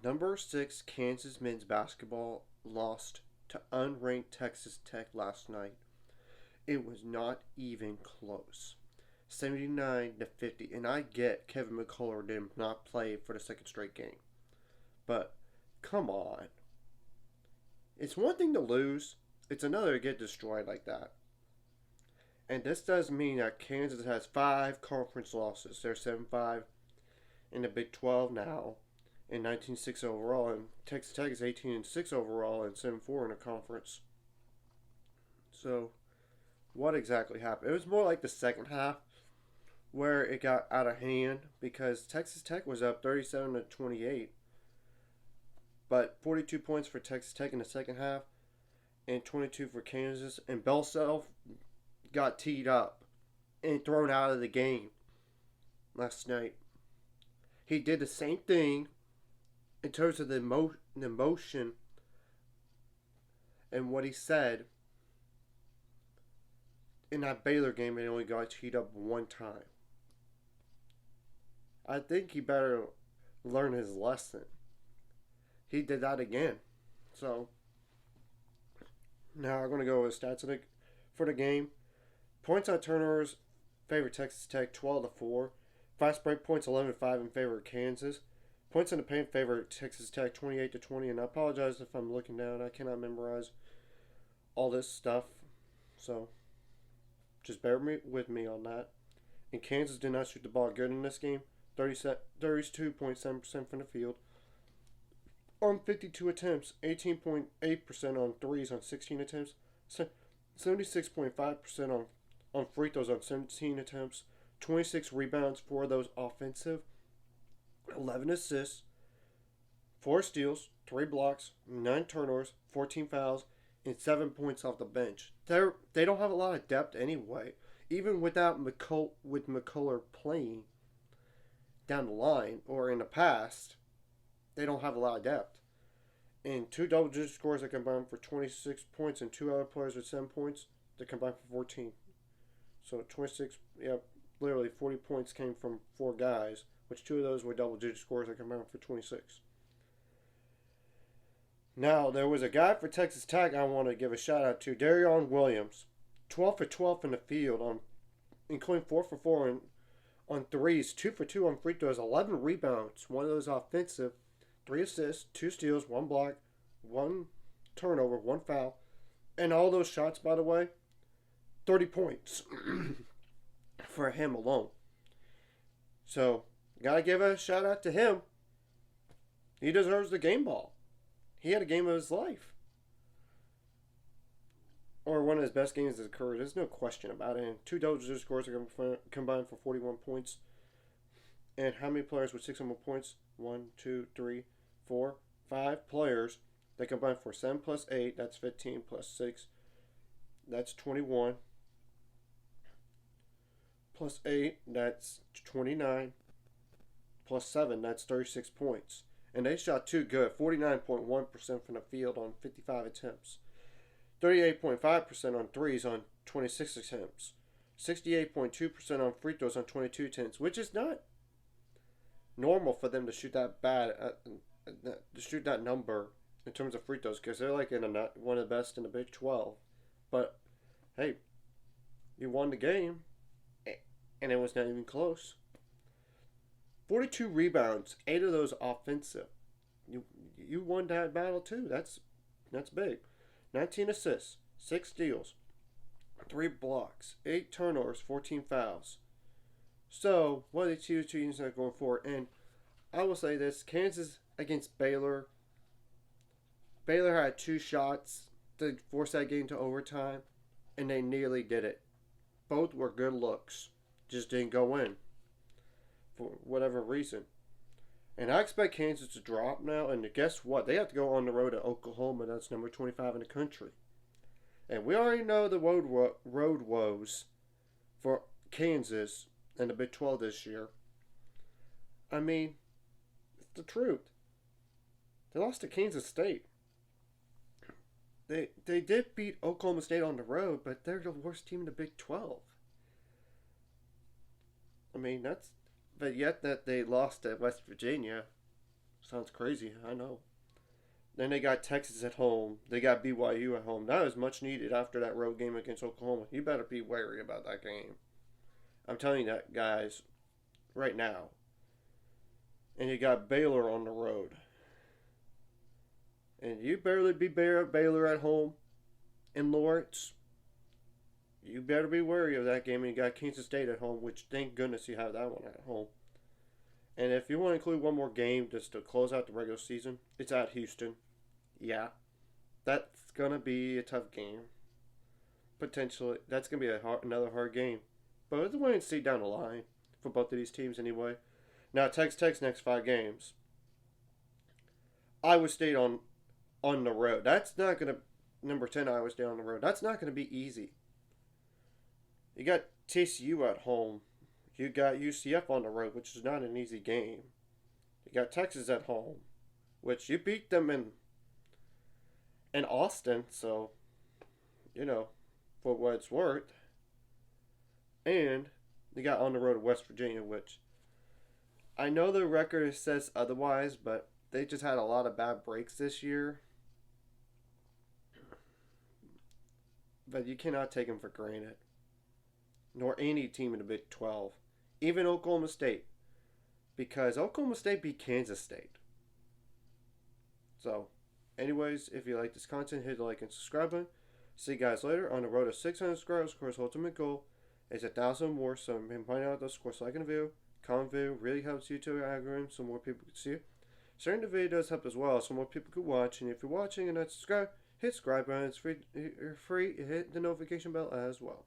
Number 6 Kansas men's basketball lost to unranked Texas Tech last night. It was not even close. 79-50. And I get Kevin McCullough did not play for the second straight game. But come on. It's one thing to lose, it's another to get destroyed like that. And this does mean that Kansas has 5 conference losses. They're 7-5 in the Big 12 now, and 19-6 overall. And Texas Tech is 18-6 overall and 7-4 in the conference. So, what exactly happened? It was more like the second half where it got out of hand because Texas Tech was up 37-28, but 42 points for Texas Tech in the second half and 22 for Kansas. And Bell Self got teed up and thrown out of the game last night. He did the same thing in terms of the emotion and what he said in that Baylor game. He only got teed up one time. I think he better learn his lesson. He did that again. So now I'm going to go with stats for the game. Points on turnovers favor Texas Tech 12-4. Fast break points 11-5 in favor of Kansas. Points in the paint favor Texas Tech 28-20. And I apologize if I'm looking down. I cannot memorize all this stuff. So just bear with me on that. And Kansas did not shoot the ball good in this game. 32.7% from the field on 52 attempts, 18.8% on threes on 16 attempts, 76.5% on free throws on 17 attempts, 26 rebounds for those offensive, 11 assists, 4 steals, 3 blocks, 9 turnovers, 14 fouls, and 7 points off the bench. They don't have a lot of depth anyway. Even without McCullough playing down the line or in the past, they don't have a lot of depth. And 2 double-digit scores that combined for 26 points, and 2 other players with 7 points that combined for 14. So 26, literally 40 points came from 4 guys, which 2 of those were double-digit scores that combined for 26. Now, there was a guy for Texas Tech I want to give a shout-out to, Darion Williams. 12 for 12 in the field, including 4 for 4 on threes, 2 for 2 on free throws, 11 rebounds, 1 of those offensive, 3 assists, 2 steals, 1 block, 1 turnover, 1 foul. And all those shots, by the way, 30 points for him alone. So, gotta give a shout out to him. He deserves the game ball. He had a game of his life. Or one of his best games of his career. There's no question about it. And 2 double-digit scores are combined for 41 points. And how many players with 6 or more points? 1, 2, 3, 4, 5 players. They combine for 7 plus 8. That's 15 plus 6. That's 21. Plus 8. That's 29. Plus 7. That's 36 points. And they shot too good. 49.1% from the field on 55 attempts. 38.5% on threes on 26 attempts. 68.2% on free throws on 22 attempts, which is not normal for them to shoot that bad, to shoot that number in terms of free throws, because they're like one of the best in the Big 12. But hey, you won the game, and it was not even close. 42 rebounds, 8 of those offensive. You won that battle too. That's big. 19 assists, 6 steals, 3 blocks, 8 turnovers, 14 fouls. So, what are the two teams that are going for? And I will say this, Kansas against Baylor. Baylor had 2 shots to force that game to overtime, and they nearly did it. Both were good looks. Just didn't go in for whatever reason. And I expect Kansas to drop now, and guess what? They have to go on the road to Oklahoma. That's number 25 in the country. And we already know the road woes for Kansas in the Big 12 this year. I mean, it's the truth. They lost to Kansas State. They did beat Oklahoma State on the road, but they're the worst team in the Big 12. I mean, but yet that they lost at West Virginia. Sounds crazy, I know. Then they got Texas at home. They got BYU at home. That is much needed after that road game against Oklahoma. You better be wary about that game. I'm telling you that, guys, right now. And you got Baylor on the road. And you barely be Baylor at home in Lawrence. You better be wary of that game. And you got Kansas State at home, which thank goodness you have that one at home. And if you want to include one more game just to close out the regular season, it's at Houston. Yeah, that's going to be a tough game. Potentially, that's going to be another hard game. But it's a wait and see down the line for both of these teams anyway. Now, Tech's next 5 games. Iowa State on the road. That's not going to, number 10, Iowa State on the road. That's not going to be easy. You got TCU at home. You got UCF on the road, which is not an easy game. You got Texas at home, which you beat them in Austin, so, you know, for what it's worth. And you got on the road to West Virginia, which I know the record says otherwise, but they just had a lot of bad breaks this year. But you cannot take them for granted. Nor any team in the Big 12. Even Oklahoma State. Because Oklahoma State beat Kansas State. So, anyways, if you like this content, hit the like and subscribe button. See you guys later. On the road to 600 subscribers, of course, ultimate goal is 1,000 more. So, I'm pointing out those, of course, liking the video. Comment video really helps YouTube algorithm so more people can see it. Sharing the video does help as well so more people can watch. And if you're watching and not subscribed, hit subscribe button. It's free. Hit the notification bell as well.